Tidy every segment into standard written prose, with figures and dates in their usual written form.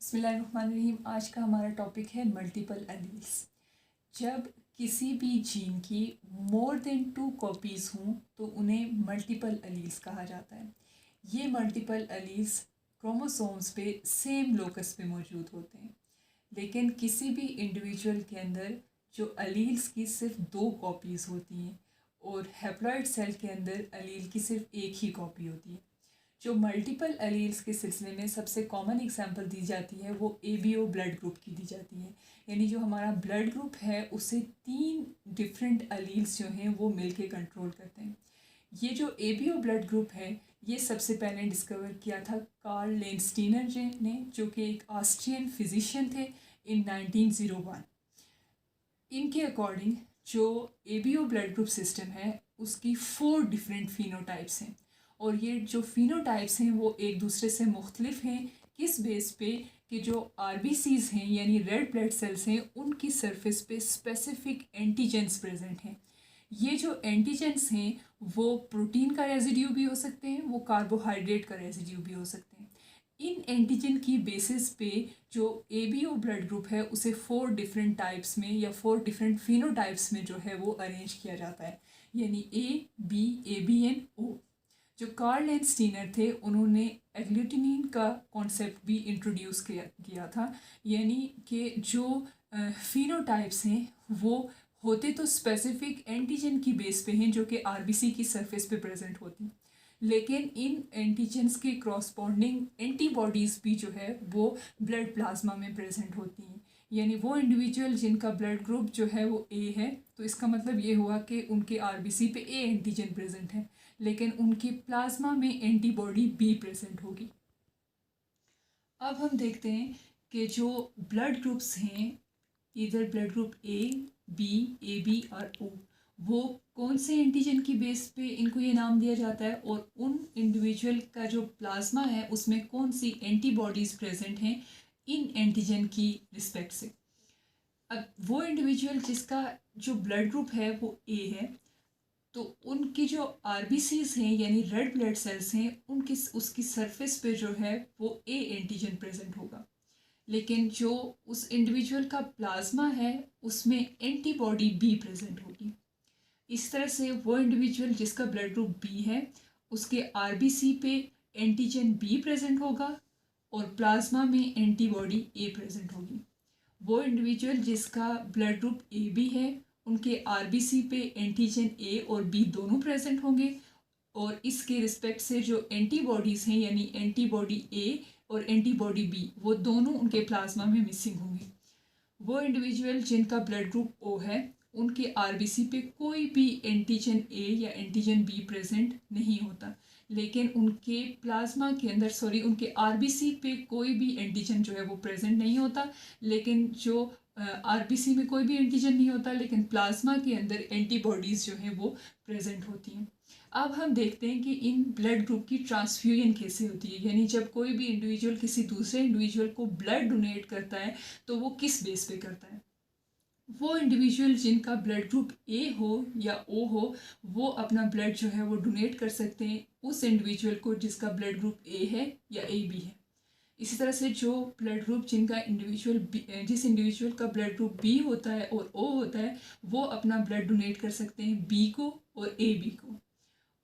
बिस्मिल्लाहिर्रहमानिर्रहीम। आज का हमारा टॉपिक है मल्टीपल एलील्स। जब किसी भी जीन की मोर देन 2 कॉपीज़ हों तो उन्हें मल्टीपल एलील्स कहा जाता है। ये मल्टीपल एलील्स क्रोमोसोम्स पे सेम लोकस पे मौजूद होते हैं, लेकिन किसी भी इंडिविजुअल के अंदर जो एलील्स की सिर्फ 2 कॉपीज़ होती हैं और हैप्लॉइड सेल के अंदर एलील की सिर्फ एक ही कॉपी होती है। जो मल्टीपल एलील्स के सिलसिले में सबसे कॉमन एग्जांपल दी जाती है वो एबीओ ब्लड ग्रुप की दी जाती है। यानी जो हमारा ब्लड ग्रुप है उसे 3 डिफरेंट एलील्स जो हैं वो मिलके कंट्रोल करते हैं। ये जो एबीओ ब्लड ग्रुप है ये सबसे पहले डिस्कवर किया था कार्ल लेंस्टीनर ने, जो कि एक ऑस्ट्रियन फिजिशियन थे इन 1901। इनके अकॉर्डिंग जो एबीओ ब्लड ग्रुप सिस्टम है उसकी 4 डिफरेंट फिनोटाइप्स हैं, और ये जो फिनोटाइप्स हैं वो एक दूसरे से मुख्तलिफ हैं। किस बेस पे कि जो आरबीसीज हैं यानी रेड ब्लड सेल्स हैं उनकी सरफेस पे स्पेसिफिक एंटीजेंस प्रेजेंट हैं। ये जो एंटीजेंस हैं वो प्रोटीन का रेजिड्यू भी हो सकते हैं, वो कार्बोहाइड्रेट का रेजिड्यू भी हो सकते हैं। इन एंटीजन की बेसिस पे जो एबीओ ब्लड ग्रुप है उसे 4 डिफरेंट टाइप्स में या 4 डिफरेंट फिनोटाइप्स में जो है वो अरेंज किया जाता है, यानी A B A B and O. जो कार्ल लेंस्टीनर थे उन्होंने एग्लूटिनिन का कॉन्सेप्ट भी इंट्रोड्यूस किया था, यानी कि जो फिनोटाइप्स हैं वो होते तो स्पेसिफिक एंटीजन की बेस पे हैं जो कि आरबीसी की सरफेस पे प्रेजेंट होती हैं, लेकिन इन एंटीजन्स के क्रॉसपॉन्डिंग एंटीबॉडीज़ भी जो है वो ब्लड प्लाज्मा में प्रेजेंट होती हैं। यानी वो इंडिविजुअल जिनका ब्लड ग्रुप जो है वो ए है तो इसका मतलब ये हुआ कि उनके आरबीसी पे ए एंटीजन प्रेजेंट है, लेकिन उनके प्लाज्मा में एंटीबॉडी बी प्रेजेंट होगी। अब हम देखते हैं कि जो ब्लड ग्रुप्स हैं, इधर ब्लड ग्रुप ए बी और ओ, वो कौन से एंटीजन की बेस पे इनको ये नाम दिया जाता है और उन इंडिविजुअल का जो प्लाज्मा है उसमें कौन सी एंटीबॉडीज़ प्रेजेंट हैं इन एंटीजन की रिस्पेक्ट से। अब वो इंडिविजुअल जिसका जो ब्लड ग्रुप है वो ए है तो उनकी जो आरबीसीज हैं यानी रेड ब्लड सेल्स हैं उनकी उसकी सरफेस पे जो है वो ए एंटीजन प्रेजेंट होगा, लेकिन जो उस इंडिविजुअल का प्लाज्मा है उसमें एंटीबॉडी बी प्रेजेंट होगी। इस तरह से वो इंडिविजुअल जिसका ब्लड ग्रुप बी है उसके आरबीसी पे एंटीजन बी प्रेजेंट होगा और प्लाज्मा में एंटीबॉडी ए प्रेजेंट होगी। वो इंडिविजुअल जिसका ब्लड ग्रुप ए बी है उनके आरबीसी पे एंटीजन ए और बी दोनों प्रेजेंट होंगे, और इसके रिस्पेक्ट से जो एंटीबॉडीज़ हैं यानी एंटीबॉडी ए और एंटीबॉडी बी वो दोनों उनके प्लाज्मा में मिसिंग होंगे। वो इंडिविजुअल जिनका ब्लड ग्रुप ओ है उनके आरबीसी पे कोई भी एंटीजन ए या एंटीजन बी प्रेजेंट नहीं होता, लेकिन उनके प्लाज्मा के अंदर उनके आरबीसी पे कोई भी एंटीजन जो है वो प्रेजेंट नहीं होता, लेकिन जो आरबीसी में कोई भी एंटीजन नहीं होता लेकिन प्लाज्मा के अंदर एंटीबॉडीज़ जो हैं वो प्रेजेंट होती हैं। अब हम देखते हैं कि इन ब्लड ग्रुप की ट्रांसफ्यूजन कैसे होती है, यानी जब कोई भी इंडिविजुअल किसी दूसरे इंडिविजुअल को ब्लड डोनेट करता है तो वो किस बेस पे करता है। वो इंडिविजुअल जिनका ब्लड ग्रुप ए हो या ओ हो वो अपना ब्लड जो है वो डोनेट कर सकते हैं उस इंडिविजुअल को जिसका ब्लड ग्रुप ए है या ए बी है। इसी तरह से जो ब्लड ग्रुप जिस इंडिविजुअल का ब्लड ग्रुप बी होता है और ओ होता है वो अपना ब्लड डोनेट कर सकते हैं बी को और ए बी को,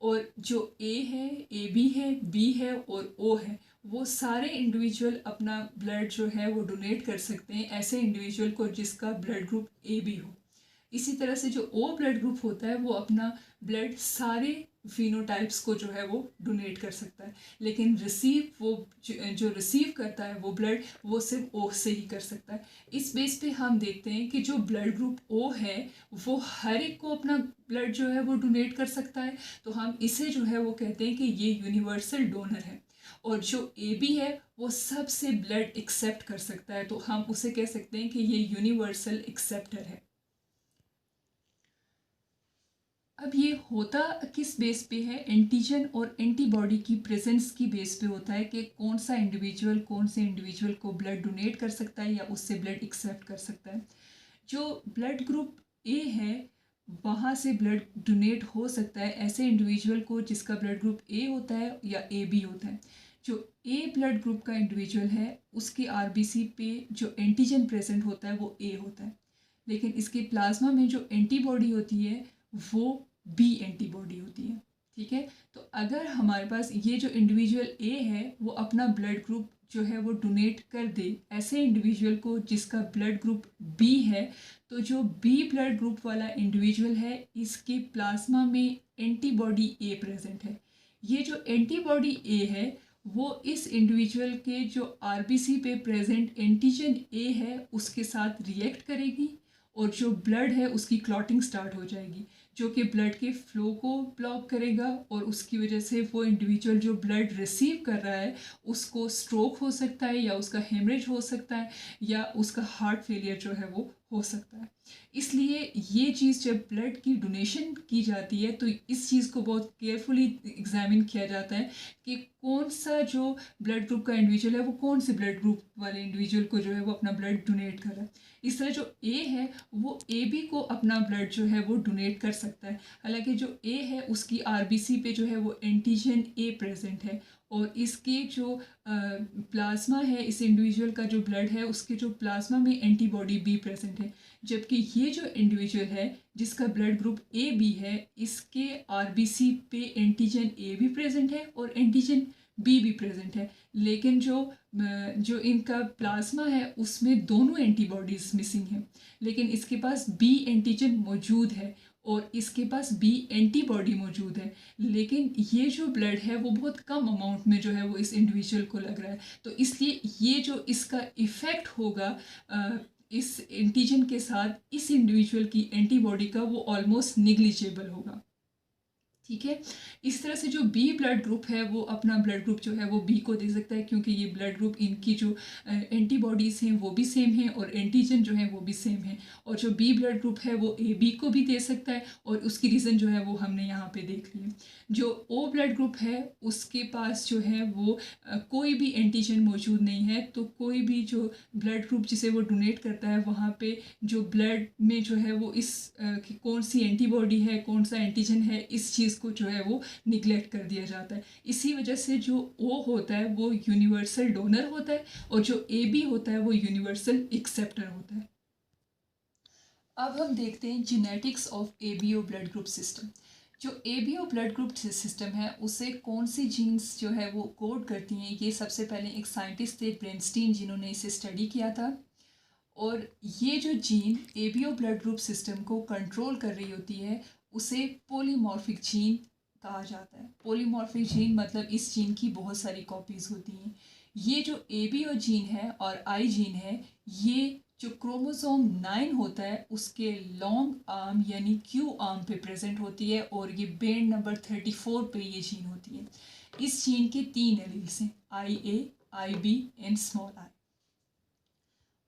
और जो ए है ए बी है बी है और ओ है वो सारे इंडिविजुअल अपना ब्लड जो है वो डोनेट कर सकते हैं ऐसे इंडिविजुअल को जिसका ब्लड ग्रुप ए बी हो। इसी तरह से जो ओ ब्लड ग्रुप होता है वो अपना ब्लड सारे फिनोटाइप्स को जो है वो डोनेट कर सकता है, लेकिन जो रिसीव करता है वो ब्लड वो सिर्फ ओ से ही कर सकता है। इस बेस पे हम देखते हैं कि जो ब्लड ग्रुप ओ है वो हर एक को अपना ब्लड जो है वो डोनेट कर सकता है, तो हम इसे जो है वो कहते हैं कि ये यूनिवर्सल डोनर है। और जो ए बी है वो सबसे ब्लड एक्सेप्ट कर सकता है, तो हम उसे कह सकते हैं कि ये यूनिवर्सल एक्सेप्टर है। अब ये होता किस बेस पे है, एंटीजन और एंटीबॉडी की प्रेजेंस की बेस पे होता है कि कौन से इंडिविजुअल को ब्लड डोनेट कर सकता है या उससे ब्लड एक्सेप्ट कर सकता है। जो ब्लड ग्रुप ए है वहाँ से ब्लड डोनेट हो सकता है ऐसे इंडिविजुअल को जिसका ब्लड ग्रुप ए होता है या ए बी होता है। जो ए ब्लड ग्रुप का इंडिविजुअल है उसके आरबीसी पे जो एंटीजन प्रेजेंट होता है वो ए होता है, लेकिन इसके प्लाज्मा में जो एंटीबॉडी होती है वो बी एंटीबॉडी होती है। ठीक है, तो अगर हमारे पास ये जो इंडिविजुअल ए है वो अपना ब्लड ग्रुप जो है वो डोनेट कर दे ऐसे इंडिविजुअल को जिसका ब्लड ग्रुप बी है, तो जो बी ब्लड ग्रुप वाला इंडिविजुअल है इसके प्लाज्मा में एंटीबॉडी ए प्रेजेंट है। ये जो एंटीबॉडी ए है वो इस इंडिविजुअल के जो आरबीसी पे प्रेजेंट एंटीजन ए है उसके साथ रिएक्ट करेगी और जो ब्लड है उसकी क्लॉटिंग स्टार्ट हो जाएगी, जो कि ब्लड के फ्लो को ब्लॉक करेगा और उसकी वजह से वो इंडिविजुअल जो ब्लड रिसीव कर रहा है उसको स्ट्रोक हो सकता है या उसका हेमरेज हो सकता है या उसका हार्ट फेलियर जो है वो हो सकता है। इसलिए ये चीज़ जब ब्लड की डोनेशन की जाती है तो इस चीज़ को बहुत केयरफुली एग्जामिन किया जाता है कि कौन सा जो ब्लड ग्रुप का इंडिविजुअल है वो कौन से ब्लड ग्रुप वाले इंडिविजुअल को जो है वो अपना ब्लड डोनेट कर रहा है। इस तरह जो ए है वो ए बी को अपना ब्लड जो है वो डोनेट कर सकता है। हालांकि जो ए है उसकी आरबीसी पे जो है वो एंटीजन ए प्रेजेंट है और इसके जो प्लाज्मा है इस इंडिविजुअल का जो ब्लड है उसके जो प्लाज्मा में एंटीबॉडी बी प्रेजेंट है, जबकि ये जो इंडिविजुअल है जिसका ब्लड ग्रुप ए बी है इसके आरबीसी पे एंटीजन ए भी प्रेजेंट है और एंटीजन बी भी प्रेजेंट है, लेकिन जो इनका प्लाज्मा है उसमें दोनों एंटीबॉडीज़ मिसिंग हैं, लेकिन इसके पास बी एंटीजन मौजूद है और इसके पास बी एंटीबॉडी मौजूद है, लेकिन ये जो ब्लड है वो बहुत कम अमाउंट में जो है वो इस इंडिविजुअल को लग रहा है। तो इसलिए ये जो इसका इफ़ेक्ट होगा इस एंटीजन के साथ इस इंडिविजुअल की एंटीबॉडी का वो ऑलमोस्ट निग्लिजिबल होगा। ठीक है, इस तरह से जो बी ब्लड ग्रुप है वो अपना ब्लड ग्रुप जो है वो बी को दे सकता है क्योंकि ये ब्लड ग्रुप इनकी जो एंटीबॉडीज़ हैं वो भी सेम हैं और एंटीजन जो है वो भी सेम है, और जो बी ब्लड ग्रुप है वो ए बी को भी दे सकता है और उसकी रीज़न जो है वो हमने यहाँ पे देख ली। जो ओ ब्लड ग्रुप है उसके पास जो है वो कोई भी एंटीजन मौजूद नहीं है, तो कोई भी जो ब्लड ग्रुप जिसे वो डोनेट करता है वहाँ पे जो ब्लड में जो है वो इस कि कौन सी एंटीबॉडी है कौन सा एंटीजन है इस चीज़ को जो है वो निगलेक्ट कर दिया जाता है। इसी वजह से जो ओ होता है वो यूनिवर्सल डोनर होता है और जो ए बी होता है वो यूनिवर्सल एक्सेप्टर होता है। अब हम देखते हैं genetics of A B O blood group system. जो A B O blood group system है उसे कौन सी जीन्स जो है वो कोड करती हैं, ये सबसे पहले एक साइंटिस्ट थे ब्रेनस्टीन जिन्होंने इसे स्टडी किया था, और ये जो gene A B O blood group system को कंट्रोल कर रही होती है उसे पॉलीमॉर्फिक जीन कहा जाता है। पॉलीमॉर्फिक जीन मतलब इस जीन की बहुत सारी कॉपीज़ होती हैं। ये जो ए बी ओ जीन है और आई जीन है ये जो क्रोमोसोम 9 होता है उसके लॉन्ग आर्म यानी क्यू आर्म पे प्रेजेंट होती है और ये बैंड नंबर 34 पे ये जीन होती है। इस जीन के 3 एलील्स हैं, आई ए, आई बी एंड स्मॉल आई।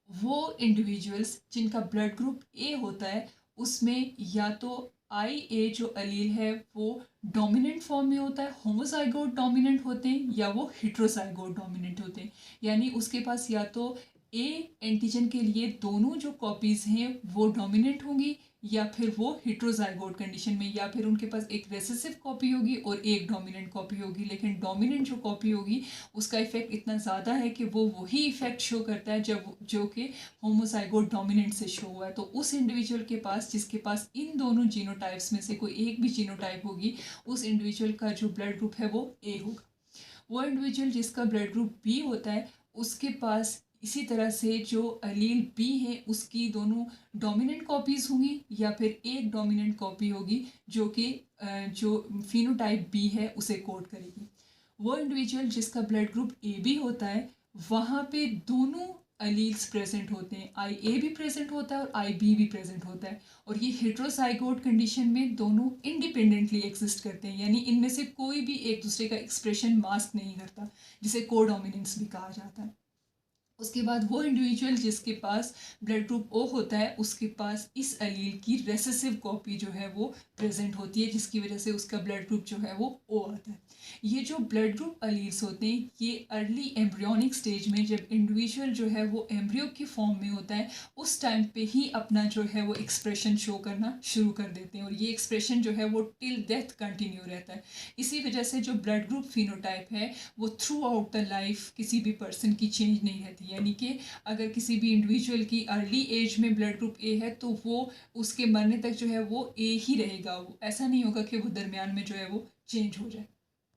वो इंडिविजुअल्स जिनका ब्लड ग्रुप ए होता है उसमें या तो आई ए जो एलील है वो डोमिनेंट फॉर्म में होता है, होमोजाइगोट डोमिनेंट होते हैं, या वो हेट्रोजाइगोट डोमिनेंट होते हैं, यानी उसके पास या तो ए एंटीजन के लिए दोनों जो कॉपीज़ हैं वो डोमिनेंट होंगी या फिर वो हेट्रोजाइगोट कंडीशन में, या फिर उनके पास एक रेसेसिव कॉपी होगी और एक डोमिनेंट कॉपी होगी, लेकिन डोमिनेंट जो कॉपी होगी उसका इफेक्ट इतना ज़्यादा है कि वो वही इफेक्ट शो करता है जब जो कि होमोजाइगोट डोमिनेंट से शो हुआ है। तो उस इंडिविजुअल के पास जिसके पास इन दोनों जीनोटाइप्स में से कोई एक भी जीनोटाइप होगी उस इंडिविजुअल का जो ब्लड ग्रुप है वो ए होगा। वो इंडिविजुअल जिसका ब्लड ग्रुप बी होता है उसके पास इसी तरह से जो एलील बी है उसकी दोनों डोमिनेंट कॉपीज़ होंगी या फिर एक डोमिनेंट कॉपी होगी जो कि जो फिनोटाइप बी है उसे कोड करेगी। वो इंडिविजुअल जिसका ब्लड ग्रुप ए बी होता है वहाँ पे दोनों एलील्स प्रेजेंट होते हैं, आई ए भी प्रेजेंट होता है और आई बी भी प्रेजेंट होता है, और ये हेट्रोजाइगोट कंडीशन में दोनों इंडिपेंडेंटली एग्जिस्ट करते हैं, यानी इनमें से कोई भी एक दूसरे का एक्सप्रेशन मास्क नहीं करता, जिसे कोडोमिनेंस भी कहा जाता है। उसके बाद वो इंडिविजुअल जिसके पास ब्लड ग्रुप ओ होता है उसके पास इस एलील की रेसेसिव कॉपी जो है वो प्रेजेंट होती है, जिसकी वजह से उसका ब्लड ग्रुप जो है वो ओ आता है। ये जो ब्लड ग्रुप एलील्स होते हैं ये अर्ली एम्ब्रियोनिक स्टेज में जब इंडिविजुअल जो है वो एम्ब्रियो की फॉर्म में होता है उस टाइम पे ही अपना जो है वो एक्सप्रेशन शो करना शुरू कर देते हैं, और ये एक्सप्रेशन जो है वो टिल डेथ कंटिन्यू रहता है। इसी वजह से जो ब्लड ग्रुप फिनोटाइप है वो थ्रू आउट द लाइफ किसी भी पर्सन की चेंज नहीं रहती, यानी कि अगर किसी भी इंडिविजुअल की अर्ली एज में ब्लड ग्रुप ए है तो वो उसके मरने तक जो है वो ए ही रहेगा, वो ऐसा नहीं होगा कि वो दरमियान में जो है वो चेंज हो जाए।